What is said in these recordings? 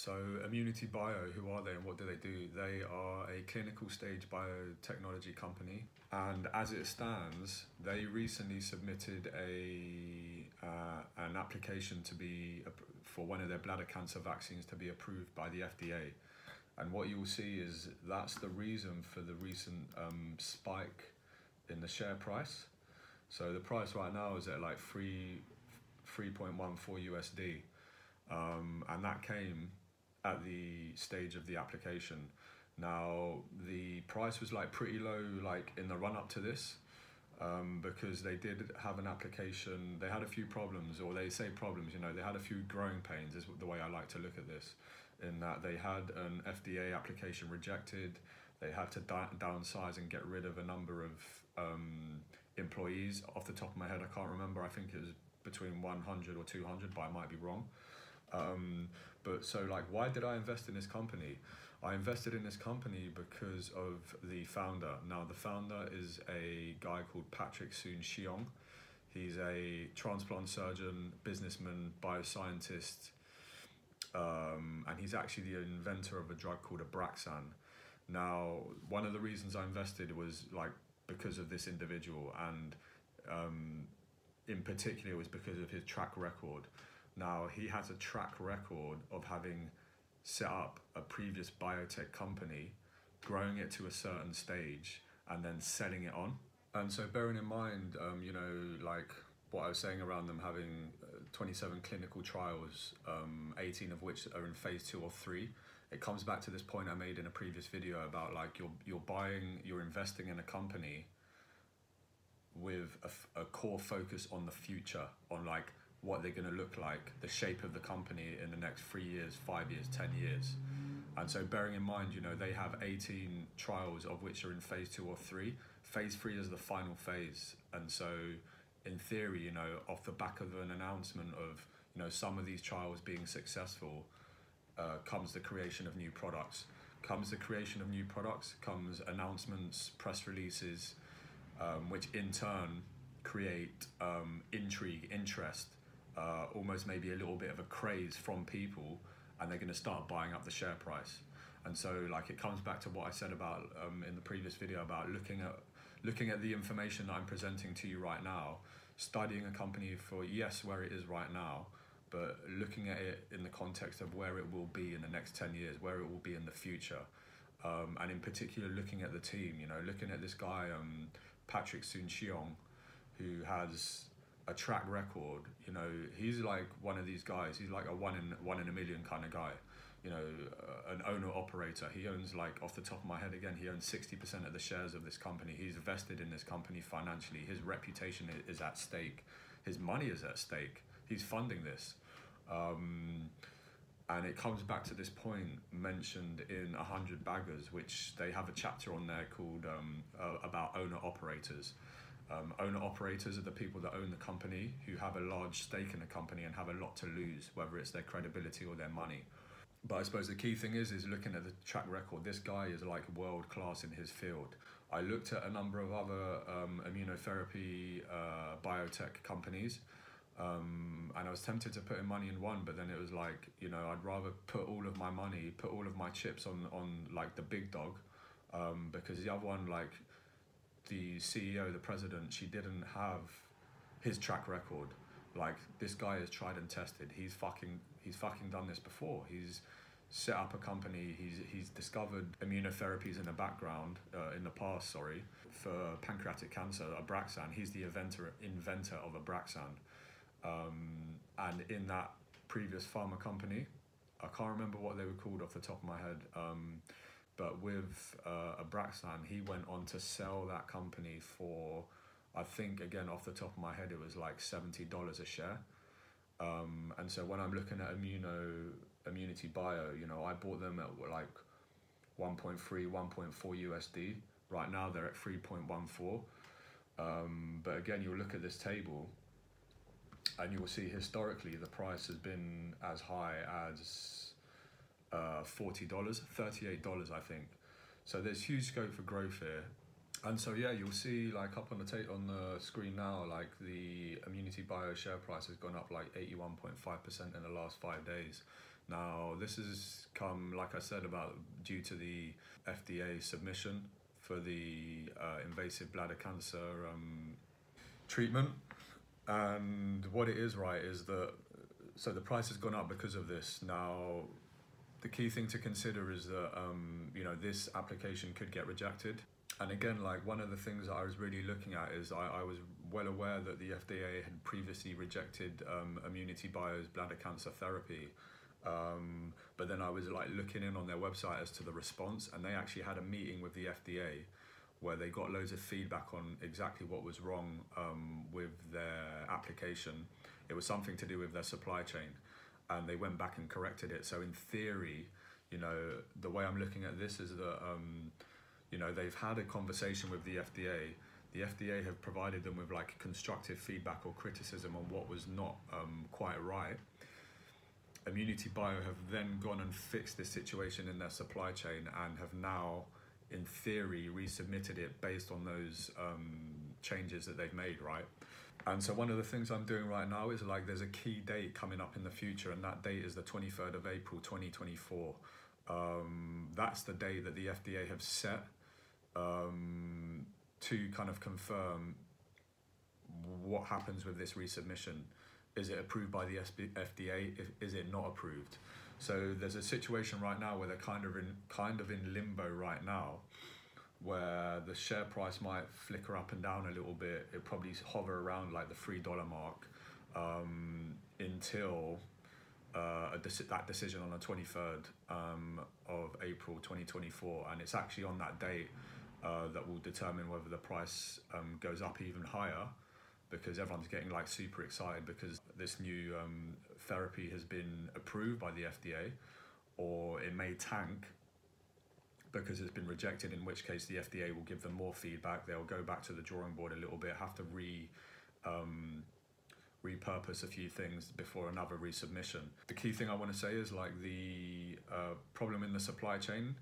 So Immunity Bio, who are they and what do they do? They are a clinical stage biotechnology company, and as it stands, they recently submitted an application to be for one of their bladder cancer vaccines to be approved by the FDA. And what you will see is that's the reason for the recent spike in the share price. So the price right now is at like 3.14 USD, and that came at the stage of the application. Now the price was like pretty low, like in the run up to this, because they did have an application. They had a few problems, or they say problems. You know, they had a few growing pains. Is the way I like to look at this. In that they had an FDA application rejected. They had to downsize and get rid of a number of employees. Off the top of my head, I can't remember. I think it was between 100 or 200, but I might be wrong. But so like, why did I invest in this company? I invested in this company because of the founder. Now the founder is a guy called Patrick Soon-Shiong. He's a transplant surgeon, businessman, bioscientist, and he's actually the inventor of a drug called Abraxane. Now, one of the reasons I invested was like because of this individual, and in particular it was because of his track record. Now, he has a track record of having set up a previous biotech company, growing it to a certain stage, and then selling it on. And so bearing in mind, you know, like what I was saying around them having 27 clinical trials, 18 of which are in phase 2 or 3, it comes back to this point I made in a previous video about like you're investing in a company with a core focus on the future, on like what they're going to look like, the shape of the company in the next 3 years, 5 years, 10 years. And so bearing in mind, you know, they have 18 trials of which are in phase 2 or 3. Phase 3 is the final phase. And so in theory, you know, off the back of an announcement of, you know, some of these trials being successful, comes the creation of new products. Comes the creation of new products, comes announcements, press releases, which in turn create intrigue, interest, almost maybe a little bit of a craze from people, and they're going to start buying up the share price. And so like it comes back to what I said about in the previous video about looking at the information that I'm presenting to you right now, studying a company for, yes, where it is right now, but looking at it in the context of where it will be in the next 10 years, where it will be in the future. And in particular, looking at the team, you know, looking at this guy, Patrick Soon-Shiong, who has a track record. You know, he's like one of these guys. He's like a one in a million kind of guy. You know, an owner operator. He owns, like, off the top of my head again, he owns 60% of the shares of this company. He's vested in this company financially. His reputation is at stake. His money is at stake. He's funding this. And it comes back to this point mentioned in 100 Baggers, which they have a chapter on there called about owner operators. Owner operators are the people that own the company, who have a large stake in the company and have a lot to lose, whether it's their credibility or their money. But I suppose the key thing is looking at the track record. This guy is like world class in his field. I looked at a number of other immunotherapy biotech companies, and I was tempted to put in money in one, but then it was like, you know, I'd rather put all of my money, put all of my chips on like the big dog, because the other one, like the CEO, the president, she didn't have his track record. Like, this guy is tried and tested. He's fucking done this before. He's set up a company. He's discovered immunotherapies in the background, in the past, sorry, for pancreatic cancer, Abraxane. He's the inventor of Abraxane. And in that previous pharma company, I can't remember what they were called off the top of my head, but with Abraxane, he went on to sell that company for, I think, again, off the top of my head, it was like $70 a share. And so when I'm looking at Immunity Bio, you know, I bought them at like 1.3, 1.4 USD. Right now they're at 3.14. But again, you'll look at this table and you will see historically the price has been as high as $40, $38, I think. So there's huge scope for growth here. And so yeah, you'll see like up on the screen now, like the Immunity Bio share price has gone up like 81.5% in the last 5 days. Now, this has come, like I said, about due to the FDA submission for the invasive bladder cancer treatment. And what it is, right, is that so the price has gone up because of this. Now, the key thing to consider is that this application could get rejected. And again, like one of the things that I was really looking at is I was well aware that the FDA had previously rejected Immunity Bio's bladder cancer therapy. But then I was like looking in on their website as to the response, and they actually had a meeting with the FDA where they got loads of feedback on exactly what was wrong with their application. It was something to do with their supply chain, and they went back and corrected it. So in theory, the way I'm looking at this is that they've had a conversation with the FDA. The FDA have provided them with like constructive feedback or criticism on what was not quite right. Immunity Bio have then gone and fixed this situation in their supply chain and have now, in theory, resubmitted it based on those changes that they've made, right? And so one of the things I'm doing right now is like there's a key date coming up in the future, and that date is the 23rd of April 2024. That's the date that the FDA have set to kind of confirm what happens with this resubmission. Is it approved by the FDA? Is it not approved? So there's a situation right now where they're kind of in limbo right now, where the share price might flicker up and down a little bit. It probably hover around like the $3 mark until that decision on the 23rd of April 2024, and it's actually on that date that will determine whether the price goes up even higher, because everyone's getting like super excited because this new therapy has been approved by the FDA, or it may tank because it's been rejected, in which case the FDA will give them more feedback. They'll go back to the drawing board a little bit, have to repurpose a few things before another resubmission. The key thing I want to say is like the problem in the supply chain.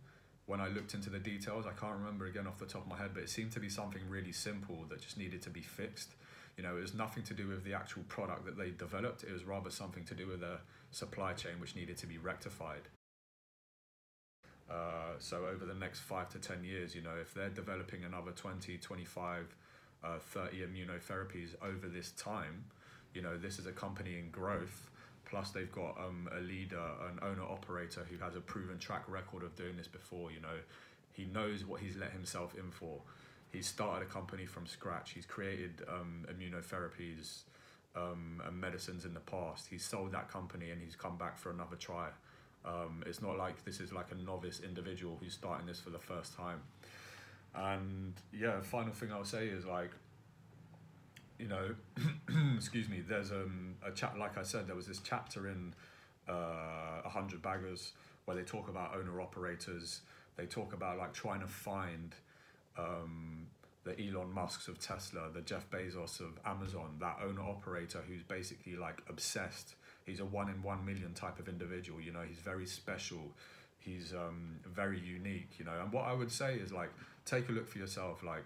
When I looked into the details, I can't remember again off the top of my head, but it seemed to be something really simple that just needed to be fixed. It was nothing to do with the actual product that they developed. It was rather something to do with their supply chain, which needed to be rectified. So over the next 5 to 10 years, if they're developing another 20, 25, 30 immunotherapies over this time, this is a company in growth. Plus they've got a leader, an owner-operator who has a proven track record of doing this before. He knows what he's let himself in for. He's started a company from scratch. He's created immunotherapies and medicines in the past. He's sold that company and he's come back for another try. It's not like this is like a novice individual who's starting this for the first time. And yeah, final thing I'll say is like, excuse me, there's a chat, like I said, there was this chapter in 100 Baggers where they talk about owner operators. They talk about like trying to find the Elon Musks of Tesla, the Jeff Bezos of Amazon, that owner operator who's basically like obsessed. He's a 1 in 1 million type of individual. He's very special. He's very unique. And what I would say is like, take a look for yourself. Like,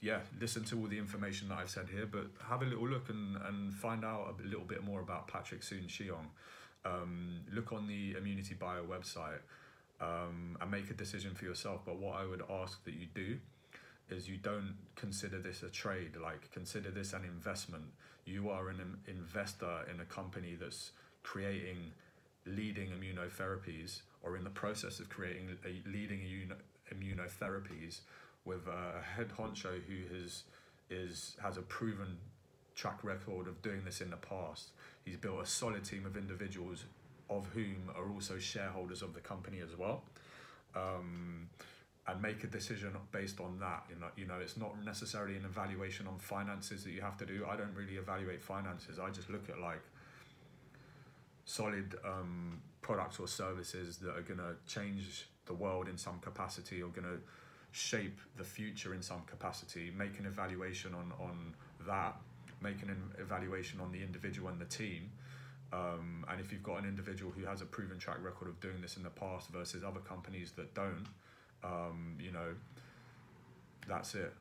yeah, listen to all the information that I've said here, but have a little look and find out a little bit more about Patrick Soon-Shiong. Look on the Immunity Bio website and make a decision for yourself. But what I would ask that you do is you don't consider this a trade, like consider this an investment. You are an investor in a company that's creating leading immunotherapies, or in the process of creating leading immunotherapies, with a head honcho who has a proven track record of doing this in the past. He's built a solid team of individuals, of whom are also shareholders of the company as well, and make a decision based on that. It's not necessarily an evaluation on finances that you have to do. I don't really evaluate finances. I just look at like solid products or services that are gonna change the world in some capacity, or gonna shape the future in some capacity. Make an evaluation on that, make an evaluation on the individual and the team, and if you've got an individual who has a proven track record of doing this in the past versus other companies that don't, that's it.